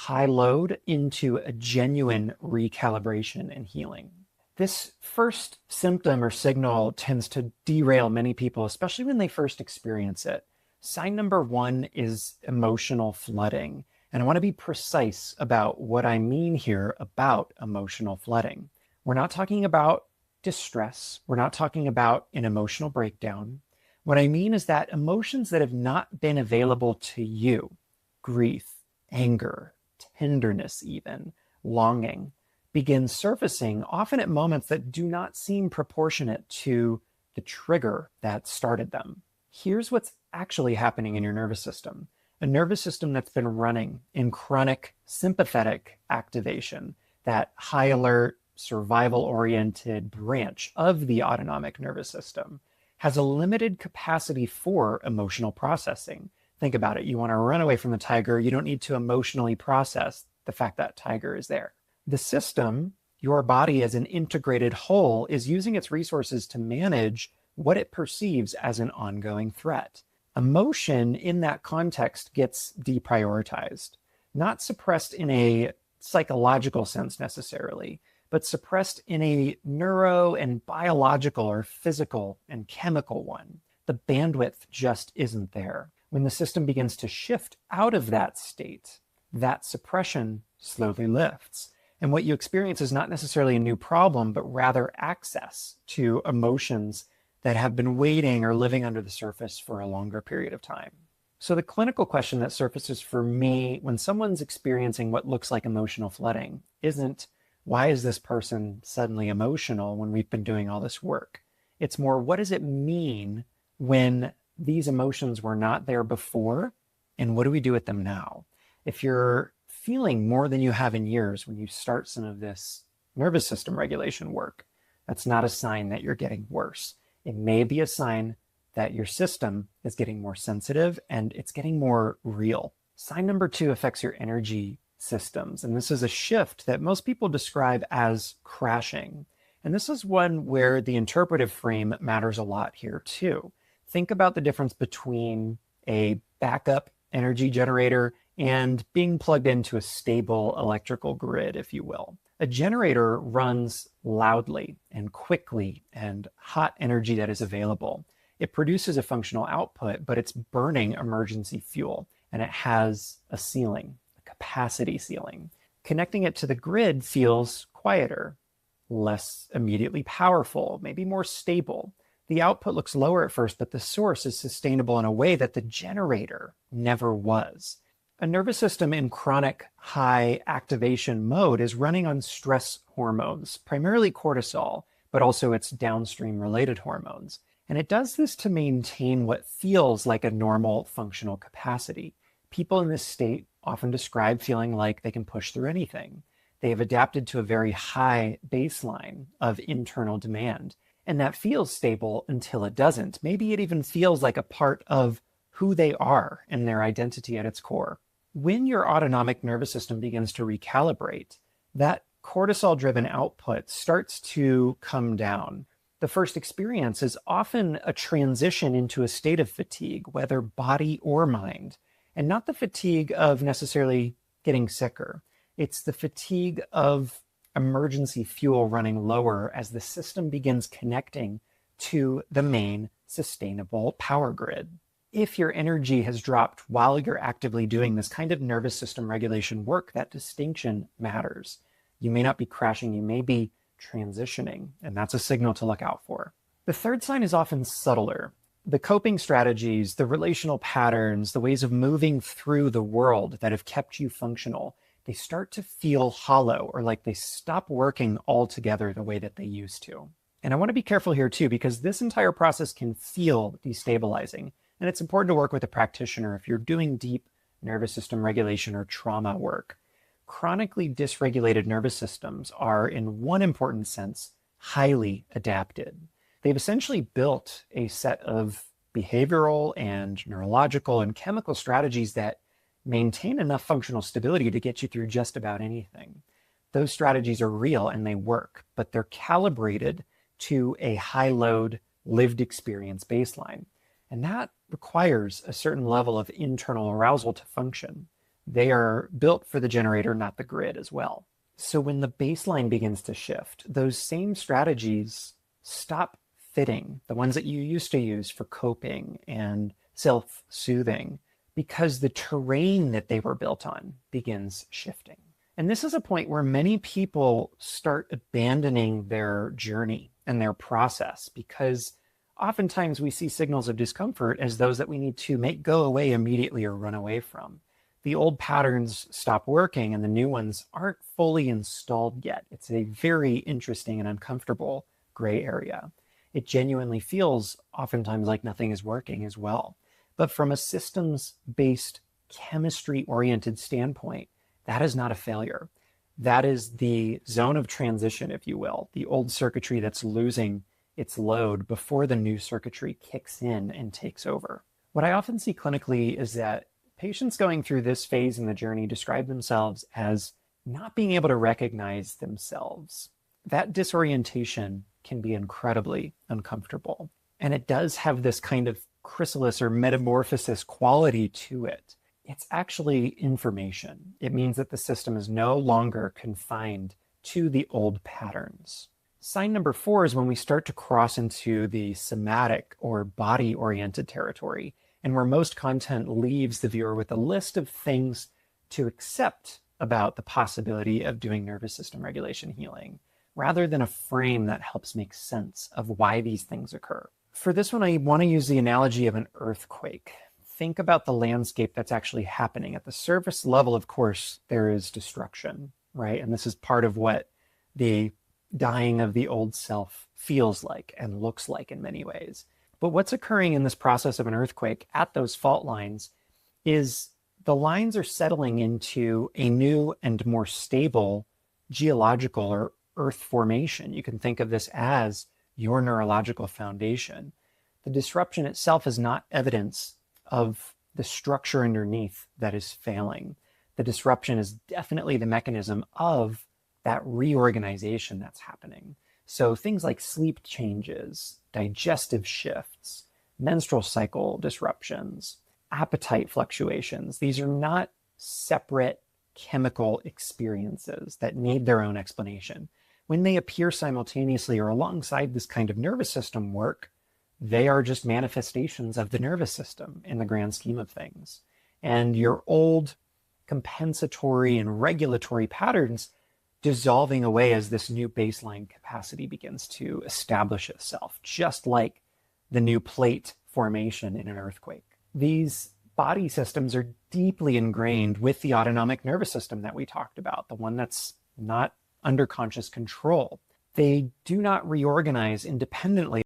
high load into a genuine recalibration and healing. This first symptom or signal tends to derail many people, especially when they first experience it. Sign number one is emotional flooding. And I want to be precise about what I mean here about emotional flooding. We're not talking about distress. We're not talking about an emotional breakdown. What I mean is that emotions that have not been available to you, grief, anger, tenderness even, longing, begin surfacing often at moments that do not seem proportionate to the trigger that started them. Here's what's actually happening in your nervous system. A nervous system that's been running in chronic sympathetic activation, that high alert, survival-oriented branch of the autonomic nervous system, has a limited capacity for emotional processing. Think about it. You want to run away from the tiger. You don't need to emotionally process the fact that tiger is there. The system, your body as an integrated whole, is using its resources to manage what it perceives as an ongoing threat. Emotion in that context gets deprioritized, not suppressed in a psychological sense necessarily, but suppressed in a neuro and biological or physical and chemical one. The bandwidth just isn't there. When the system begins to shift out of that state, that suppression slowly lifts. And what you experience is not necessarily a new problem, but rather access to emotions that have been waiting or living under the surface for a longer period of time. So the clinical question that surfaces for me when someone's experiencing what looks like emotional flooding isn't, why is this person suddenly emotional when we've been doing all this work? It's more, what does it mean when these emotions were not there before, and what do we do with them now? If you're feeling more than you have in years when you start some of this nervous system regulation work, that's not a sign that you're getting worse. It may be a sign that your system is getting more sensitive and it's getting more real. Sign number two affects your energy systems. And this is a shift that most people describe as crashing. And this is one where the interpretive frame matters a lot here too. Think about the difference between a backup energy generator and being plugged into a stable electrical grid, if you will. A generator runs loudly and quickly and hot energy that is available. It produces a functional output, but it's burning emergency fuel, and it has a ceiling, a capacity ceiling. Connecting it to the grid feels quieter, less immediately powerful, maybe more stable. The output looks lower at first, but the source is sustainable in a way that the generator never was. A nervous system in chronic high activation mode is running on stress hormones, primarily cortisol, but also its downstream related hormones. And it does this to maintain what feels like a normal functional capacity. People in this state often describe feeling like they can push through anything. They have adapted to a very high baseline of internal demand. And that feels stable until it doesn't. Maybe it even feels like a part of who they are and their identity at its core. When your autonomic nervous system begins to recalibrate, that cortisol-driven output starts to come down. The first experience is often a transition into a state of fatigue, whether body or mind, and not the fatigue of necessarily getting sicker. It's the fatigue of emergency fuel running lower as the system begins connecting to the main sustainable power grid. If your energy has dropped while you're actively doing this kind of nervous system regulation work, that distinction matters. You may not be crashing, you may be transitioning, and that's a signal to look out for. The third sign is often subtler. The coping strategies, the relational patterns, the ways of moving through the world that have kept you functional, they start to feel hollow or like they stop working altogether the way that they used to. And I want to be careful here too, because this entire process can feel destabilizing. And it's important to work with a practitioner if you're doing deep nervous system regulation or trauma work. Chronically dysregulated nervous systems are, in one important sense, highly adapted. They've essentially built a set of behavioral and neurological and chemical strategies that maintain enough functional stability to get you through just about anything. Those strategies are real and they work, but they're calibrated to a high load lived experience baseline. And that requires a certain level of internal arousal to function. They are built for the generator, not the grid as well. So when the baseline begins to shift, those same strategies stop fitting, the ones that you used to use for coping and self-soothing, because the terrain that they were built on begins shifting. And this is a point where many people start abandoning their journey and their process, because oftentimes we see signals of discomfort as those that we need to make go away immediately or run away from. The old patterns stop working and the new ones aren't fully installed yet. It's a very interesting and uncomfortable gray area. It genuinely feels oftentimes like nothing is working as well. But from a systems-based, chemistry-oriented standpoint, that is not a failure. That is the zone of transition, if you will, the old circuitry that's losing its load before the new circuitry kicks in and takes over. What I often see clinically is that patients going through this phase in the journey describe themselves as not being able to recognize themselves. That disorientation can be incredibly uncomfortable. And it does have this kind of chrysalis or metamorphosis quality to it. It's actually information. It means that the system is no longer confined to the old patterns. Sign number 4 is when we start to cross into the somatic or body-oriented territory, and where most content leaves the viewer with a list of things to accept about the possibility of doing nervous system regulation healing, rather than a frame that helps make sense of why these things occur. For this one, I want to use the analogy of an earthquake. Think about the landscape that's actually happening. At the surface level, of course, there is destruction, right? And this is part of what the dying of the old self feels like and looks like in many ways. But what's occurring in this process of an earthquake at those fault lines is the lines are settling into a new and more stable geological or earth formation. You can think of this as your neurological foundation. The disruption itself is not evidence of the structure underneath that is failing. The disruption is definitely the mechanism of that reorganization that's happening. So things like sleep changes, digestive shifts, menstrual cycle disruptions, appetite fluctuations, these are not separate chemical experiences that need their own explanation. When they appear simultaneously or alongside this kind of nervous system work, they are just manifestations of the nervous system in the grand scheme of things. And your old compensatory and regulatory patterns dissolving away as this new baseline capacity begins to establish itself, just like the new plate formation in an earthquake. These body systems are deeply ingrained with the autonomic nervous system that we talked about, the one that's not under conscious control. They do not reorganize independently